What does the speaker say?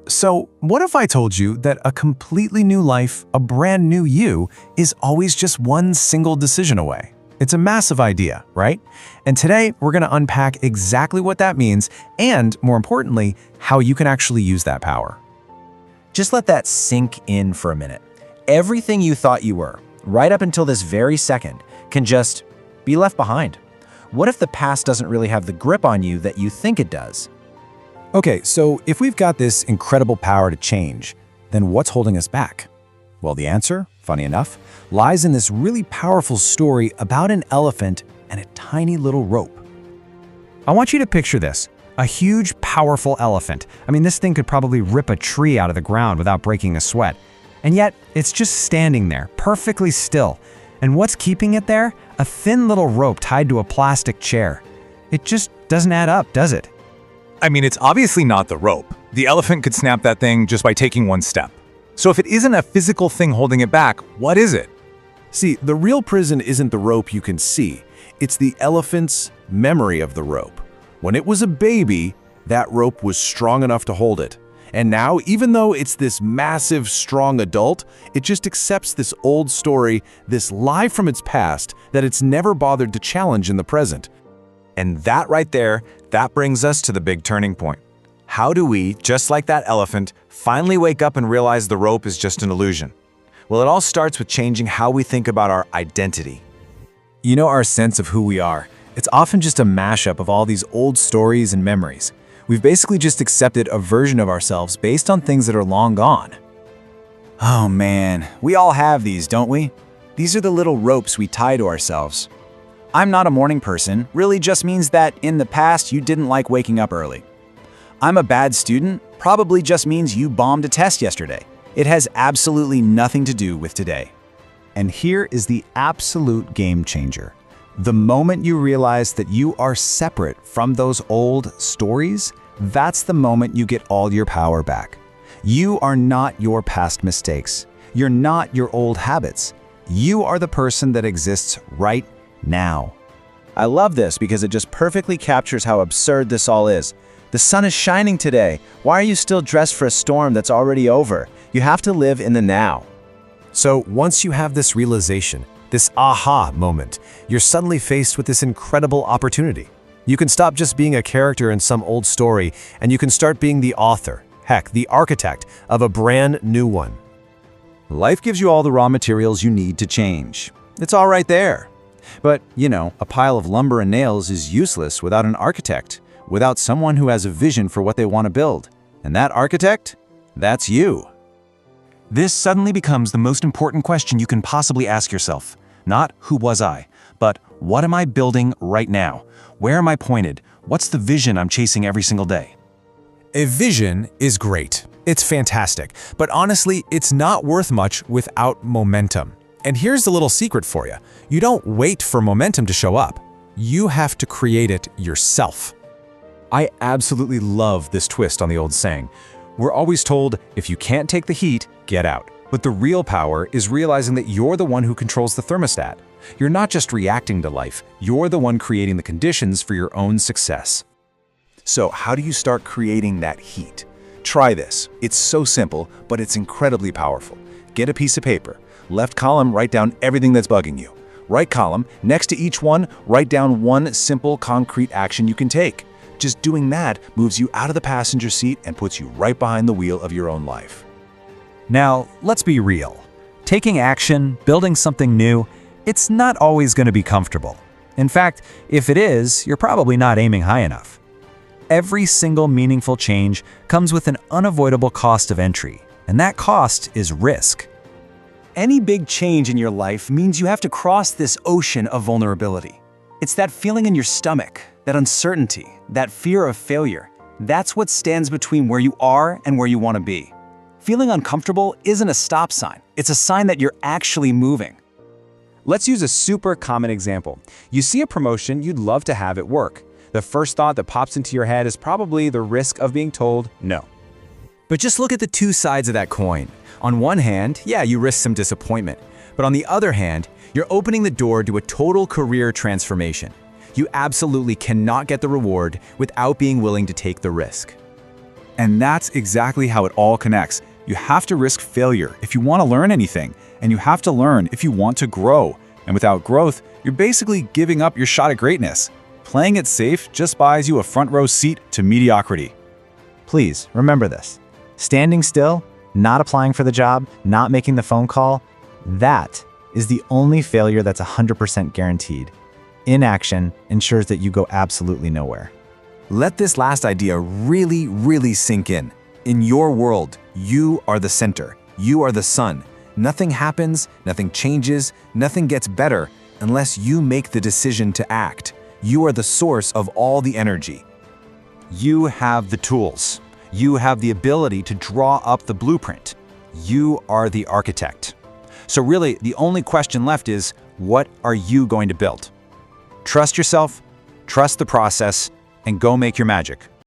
So, what if I told you that a completely new life, a brand new you, is always just one single decision away? It's a massive idea, right? And today, we're going to unpack exactly what that means and, more importantly, how you can actually use that power. Just let that sink in for a minute. Everything you thought you were, right up until this very second, can just be left behind. What if the past doesn't really have the grip on you that you think it does? Okay, so if we've got this incredible power to change, then what's holding us back? Well, the answer, funny enough, lies in this really powerful story about an elephant and a tiny little rope. I want you to picture this. A huge, powerful elephant. I mean, this thing could probably rip a tree out of the ground without breaking a sweat. And yet, it's just standing there, perfectly still. And what's keeping it there? A thin little rope tied to a plastic chair. It just doesn't add up, does it? I mean, it's obviously not the rope. The elephant could snap that thing just by taking one step. So if it isn't a physical thing holding it back, what is it? See, the real prison isn't the rope you can see. It's the elephant's memory of the rope. When it was a baby, that rope was strong enough to hold it. And now, even though it's this massive, strong adult, it just accepts this old story, this lie from its past, that it's never bothered to challenge in the present. And that right there, that brings us to the big turning point. How do we, just like that elephant, finally wake up and realize the rope is just an illusion? Well, it all starts with changing how we think about our identity. You know, our sense of who we are. It's often just a mashup of all these old stories and memories. We've basically just accepted a version of ourselves based on things that are long gone. Oh man, we all have these, don't we? These are the little ropes we tie to ourselves. I'm not a morning person really just means that in the past you didn't like waking up early. I'm a bad student probably just means you bombed a test yesterday. It has absolutely nothing to do with today. And here is the absolute game changer. The moment you realize that you are separate from those old stories, that's the moment you get all your power back. You are not your past mistakes. You're not your old habits. You are the person that exists right now. I love this because it just perfectly captures how absurd this all is. The sun is shining today. Why are you still dressed for a storm that's already over? You have to live in the now. So once you have this realization, this aha moment, you're suddenly faced with this incredible opportunity. You can stop just being a character in some old story, and you can start being the author, heck, the architect of a brand new one. Life gives you all the raw materials you need to change. It's all right there. But, you know, a pile of lumber and nails is useless without an architect, without someone who has a vision for what they want to build. And that architect, that's you. This suddenly becomes the most important question you can possibly ask yourself. Not who was I, but what am I building right now? Where am I pointed? What's the vision I'm chasing every single day? A vision is great. It's fantastic. But honestly, it's not worth much without momentum. And here's the little secret for you. You don't wait for momentum to show up. You have to create it yourself. I absolutely love this twist on the old saying. We're always told, if you can't take the heat, get out. But the real power is realizing that you're the one who controls the thermostat. You're not just reacting to life, you're the one creating the conditions for your own success. So how do you start creating that heat? Try this. It's so simple, but it's incredibly powerful. Get a piece of paper. Left column, write down everything that's bugging you. Right column, next to each one, write down one simple, concrete action you can take. Just doing that moves you out of the passenger seat and puts you right behind the wheel of your own life. Now, let's be real. Taking action, building something new, it's not always going to be comfortable. In fact, if it is, you're probably not aiming high enough. Every single meaningful change comes with an unavoidable cost of entry, and that cost is risk. Any big change in your life means you have to cross this ocean of vulnerability. It's that feeling in your stomach, that uncertainty, that fear of failure. That's what stands between where you are and where you want to be. Feeling uncomfortable isn't a stop sign. It's a sign that you're actually moving. Let's use a super common example. You see a promotion you'd love to have at work. The first thought that pops into your head is probably the risk of being told no. But just look at the two sides of that coin. On one hand, yeah, you risk some disappointment. But on the other hand, you're opening the door to a total career transformation. You absolutely cannot get the reward without being willing to take the risk. And that's exactly how it all connects. You have to risk failure if you want to learn anything, and you have to learn if you want to grow. And without growth, you're basically giving up your shot at greatness. Playing it safe just buys you a front row seat to mediocrity. Please remember this. Standing still, not applying for the job, not making the phone call, that is the only failure that's 100% guaranteed. Inaction ensures that you go absolutely nowhere. Let this last idea really sink in. In your world, you are the center. You are the sun. Nothing happens, nothing changes, nothing gets better unless you make the decision to act. You are the source of all the energy. You have the tools. You have the ability to draw up the blueprint. You are the architect. So really, the only question left is, what are you going to build? Trust yourself, trust the process, and go make your magic.